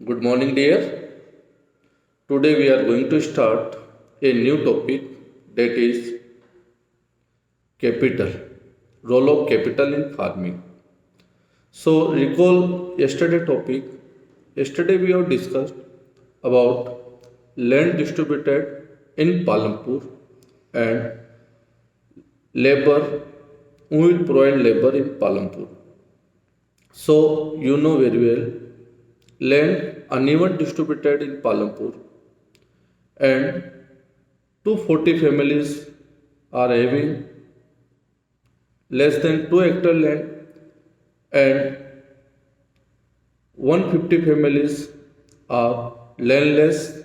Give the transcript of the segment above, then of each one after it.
Good morning, dear. Today we are going to start a new topic, that is capital, role of capital in farming. So, recall yesterday topic. Yesterday we have discussed about land distributed in Palampur and labor, who will provide labor in Palampur. So, you know very well, land uneven distributed in Palampur and 240 families are having less than 2 hectare land and 150 families are landless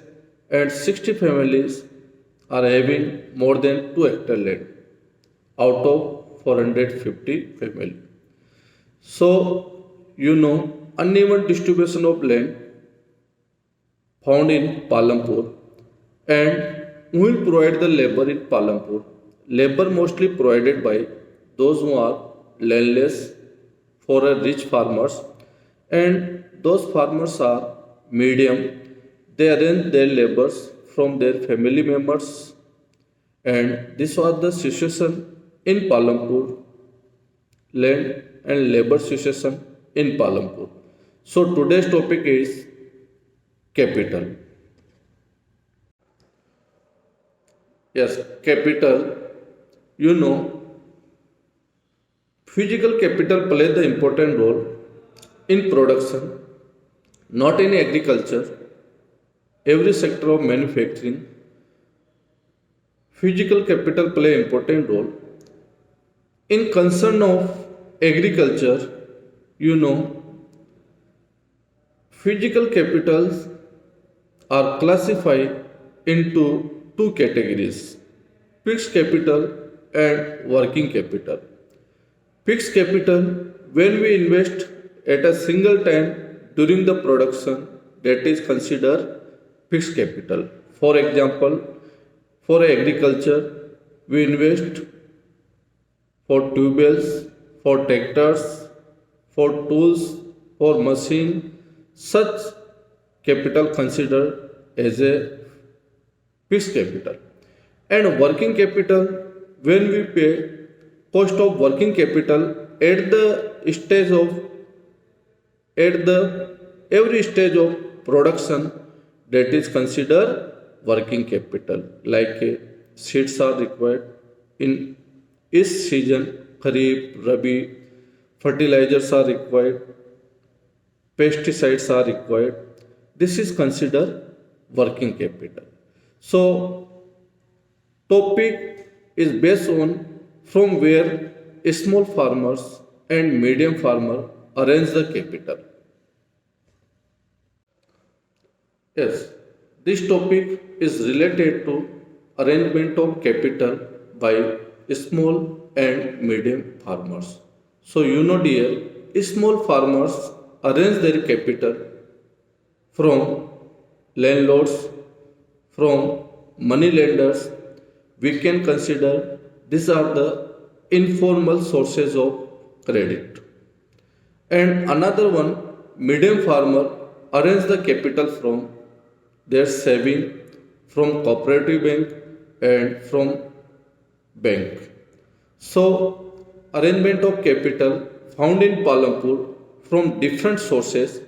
and 60 families are having more than 2 hectare land out of 450 family. So, you know, uneven distribution of land found in Palampur and who will provide the labor in Palampur. Labor mostly provided by those who are landless for a rich farmers and those farmers are medium. They arrange their labors from their family members and this was the situation in Palampur, land and labor situation in Palampur. So today's topic is capital. Yes, capital. You know, physical capital play the important role in production, not in agriculture, every sector of manufacturing. Physical capital play important role. In concern of agriculture, you know, physical capitals are classified into two categories, fixed capital and working capital. Fixed capital, when we invest at a single time during the production, that is considered fixed capital. For example, for agriculture, we invest for tubells, for tractors, for tools, for machine, such capital considered as a fixed capital. And working capital, when we pay cost of working capital at the stage of at the every stage of production, that is considered working capital. Like seeds are required in each season, Kharif, Rabi, fertilizers are required, pesticides are required. This is considered working capital. So topic is based on from where small farmers and medium farmer arrange the capital. Yes, this topic is related to arrangement of capital by small and medium farmers. So you know dear, small farmers arrange their capital from landlords, from money lenders. We can consider these are the informal sources of credit. And another one, medium farmer arrange the capital from their saving, from cooperative bank and from bank. So arrangement of capital found in Palampur from different sources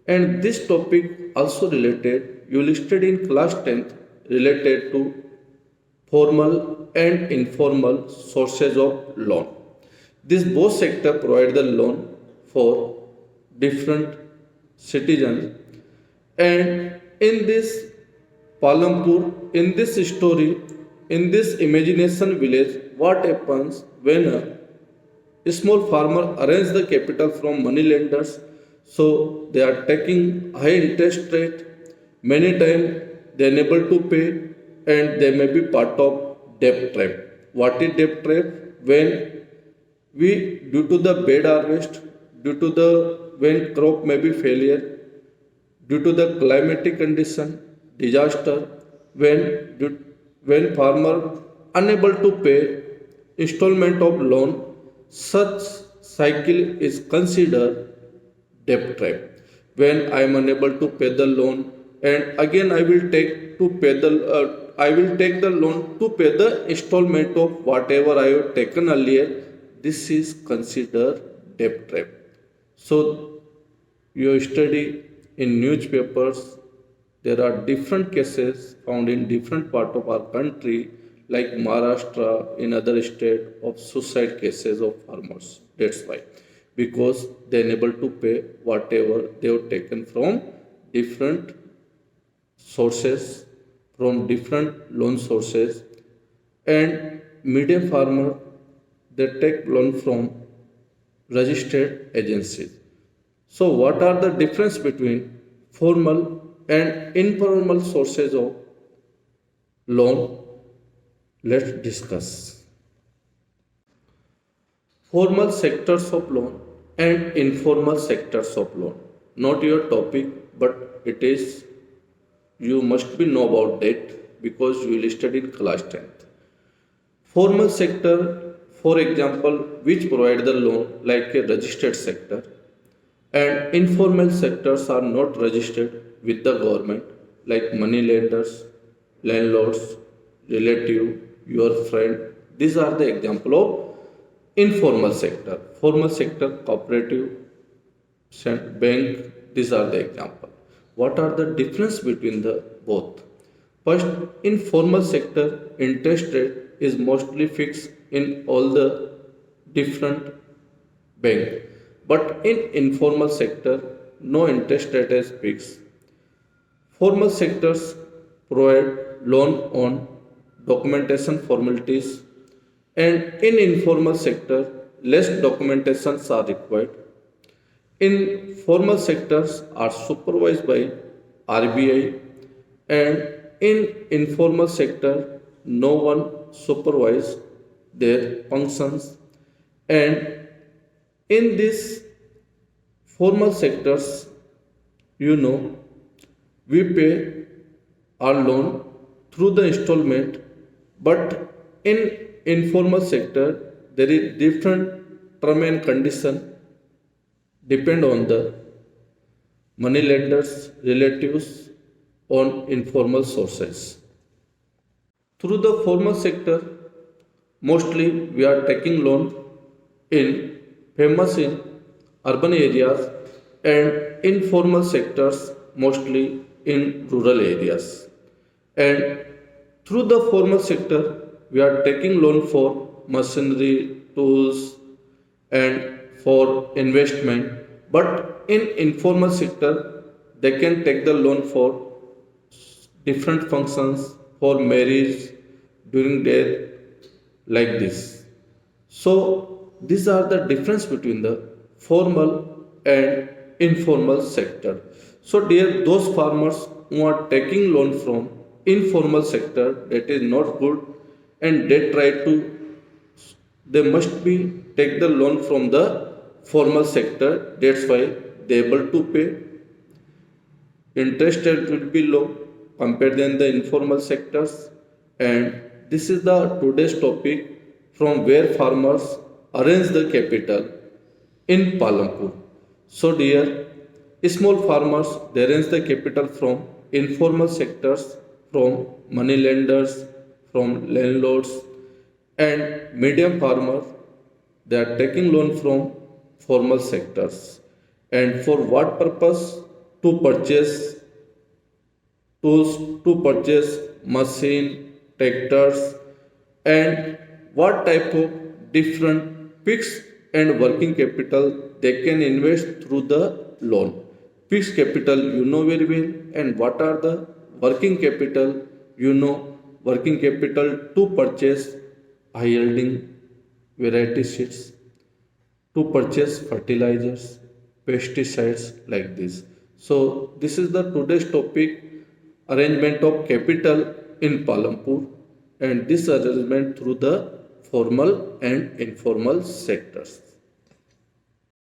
and this topic also related, you listed in class 10th related to formal and informal sources of loan. This both sector provide the loan for different citizens and in this Palampur, in this story, in this imagination village, what happens when a small farmer arrange the capital from money lenders, so they are taking high interest rate, many times they are unable to pay and they may be part of debt trap. What is debt trap? When we, due to the bad harvest, due to the when crop may be failure, due to the climatic condition, disaster, when farmer unable to pay installment of loan, such cycle is considered debt trap. when I am unable to pay the loan, and again I will take to pay the I will take the loan to pay the installment of whatever I have taken earlier. This is considered debt trap. So you study in newspapers, there are different cases found in different part of our country, like Maharashtra, in other state, of suicide cases of farmers. That's why, because they are unable to pay whatever they have taken from different sources, from different loan sources, and medium farmer, they take loan from registered agencies. So, what are the difference between formal and informal sources of loan? Let's discuss. Formal sectors of loan and informal sectors of loan. Not your topic, but it is, you must be know about that because you will study in class 10th. Formal sector, for example, which provide the loan like a registered sector, and informal sectors are not registered with the government, like money lenders, landlords, relative, your friend. These are the example of informal sector. Formal sector, cooperative, bank. These are the example. What are the difference between the both? First, in formal sector, interest rate is mostly fixed in all the different bank. But in informal sector, no interest rate is fixed. Formal sectors provide loan on documentation formalities, and in informal sector, less documentations are required. In formal sectors are supervised by RBI, and in informal sector, no one supervise their functions, and in these formal sectors, you know, we pay our loan through the installment, but in informal sector, there is different term and condition depend on the money lenders, relatives, on informal sources. Through the formal sector, mostly we are taking loan in famous in urban areas, and informal sectors mostly in rural areas. And through the formal sector, we are taking loan for machinery, tools, and for investment. But in informal sector, they can take the loan for different functions, for marriage, during death, like this. So these are the difference between the formal and informal sector. So dear those farmers who are taking loan from informal sector, that is not good, and they try to, they must be take the loan from the formal sector. That's why they able to pay, interest rate will be low compared than the informal sectors. And this is the today's topic, from where farmers arrange the capital in Palampur. So dear, small farmers, they arrange the capital from informal sectors, from money lenders, from landlords, and medium farmers, they are taking loan from formal sectors. And for what purpose? To purchase tools, to purchase machine, tractors, and what type of different fixed and working capital they can invest through the loan. Fixed capital you know very well, and what are the working capital, you know, working capital to purchase high yielding variety seeds, to purchase fertilizers, pesticides, like this. So this is the today's topic, arrangement of capital in Palampur, and this arrangement through the formal and informal sectors.